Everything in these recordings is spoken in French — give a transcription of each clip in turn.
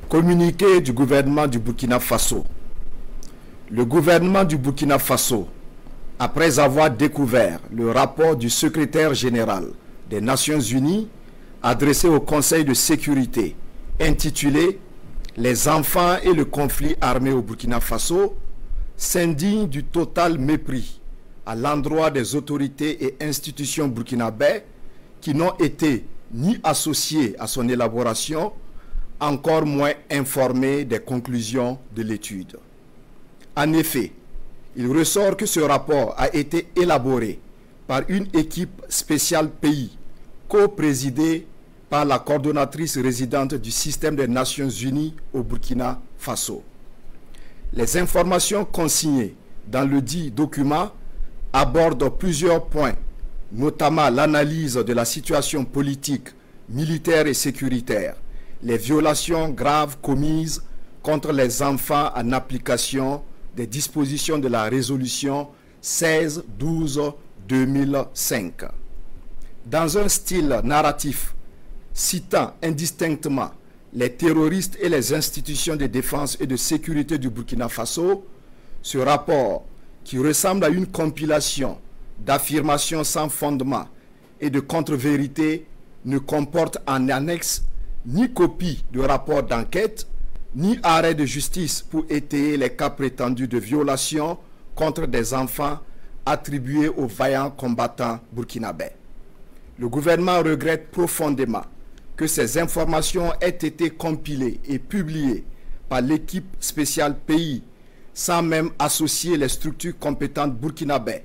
Communiqué du gouvernement du Burkina Faso. Le gouvernement du Burkina Faso, après avoir découvert le rapport du secrétaire général des Nations Unies adressé au Conseil de sécurité intitulé « Les enfants et le conflit armé au Burkina Faso », s'indigne du total mépris à l'endroit des autorités et institutions burkinabais qui n'ont été ni associées à son élaboration, encore moins informés des conclusions de l'étude. En effet, il ressort que ce rapport a été élaboré par une équipe spéciale pays, co-présidée par la coordonnatrice résidente du système des Nations Unies au Burkina Faso. Les informations consignées dans le dit document abordent plusieurs points, notamment l'analyse de la situation politique, militaire et sécuritaire, les violations graves commises contre les enfants en application des dispositions de la résolution 1612-2005. Dans un style narratif citant indistinctement les terroristes et les institutions de défense et de sécurité du Burkina Faso, ce rapport, qui ressemble à une compilation d'affirmations sans fondement et de contre-vérités, ne comporte en annexe ni copie de rapport d'enquête, ni arrêt de justice pour étayer les cas prétendus de violation contre des enfants attribués aux vaillants combattants burkinabés. Le gouvernement regrette profondément que ces informations aient été compilées et publiées par l'équipe spéciale pays sans même associer les structures compétentes burkinabées,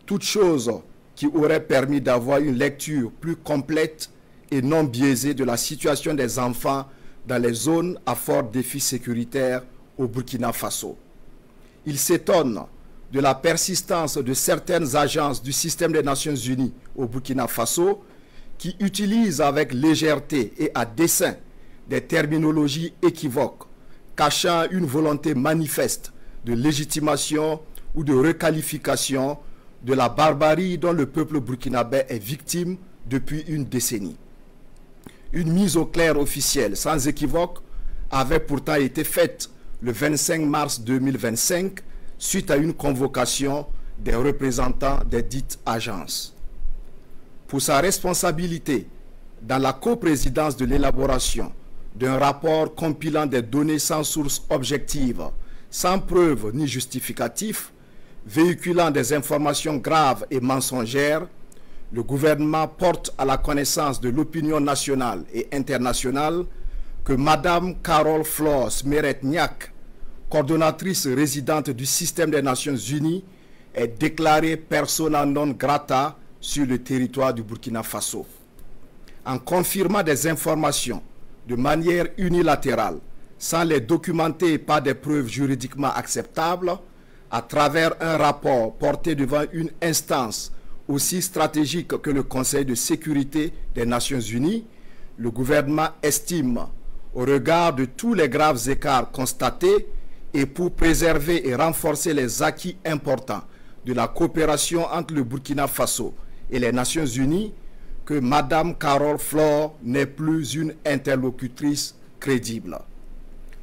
toute chose qui aurait permis d'avoir une lecture plus complète et non biaisée de la situation des enfants dans les zones à fort défi sécuritaire au Burkina Faso. Il s'étonne de la persistance de certaines agences du système des Nations Unies au Burkina Faso qui utilisent avec légèreté et à dessein des terminologies équivoques, cachant une volonté manifeste de légitimation ou de requalification de la barbarie dont le peuple burkinabé est victime depuis une décennie. Une mise au clair officielle sans équivoque avait pourtant été faite le 25 mars 2025 suite à une convocation des représentants des dites agences. Pour sa responsabilité dans la coprésidence de l'élaboration d'un rapport compilant des données sans source objective, sans preuve ni justificatif, véhiculant des informations graves et mensongères, le gouvernement porte à la connaissance de l'opinion nationale et internationale que Mme Carole Flore Smeretniak, coordonnatrice résidente du système des Nations Unies, est déclarée persona non grata sur le territoire du Burkina Faso. En confirmant des informations de manière unilatérale, sans les documenter par des preuves juridiquement acceptables, à travers un rapport porté devant une instance aussi stratégique que le Conseil de sécurité des Nations Unies, le gouvernement estime, au regard de tous les graves écarts constatés et pour préserver et renforcer les acquis importants de la coopération entre le Burkina Faso et les Nations Unies, que Mme Carole Flore n'est plus une interlocutrice crédible.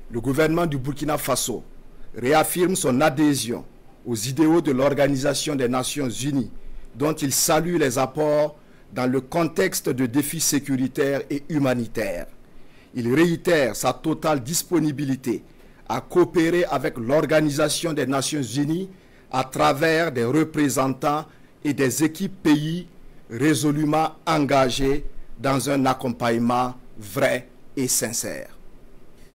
Le gouvernement du Burkina Faso réaffirme son adhésion aux idéaux de l'Organisation des Nations Unies, dont il salue les apports dans le contexte de défis sécuritaires et humanitaires. Il réitère sa totale disponibilité à coopérer avec l'Organisation des Nations Unies à travers des représentants et des équipes pays résolument engagés dans un accompagnement vrai et sincère.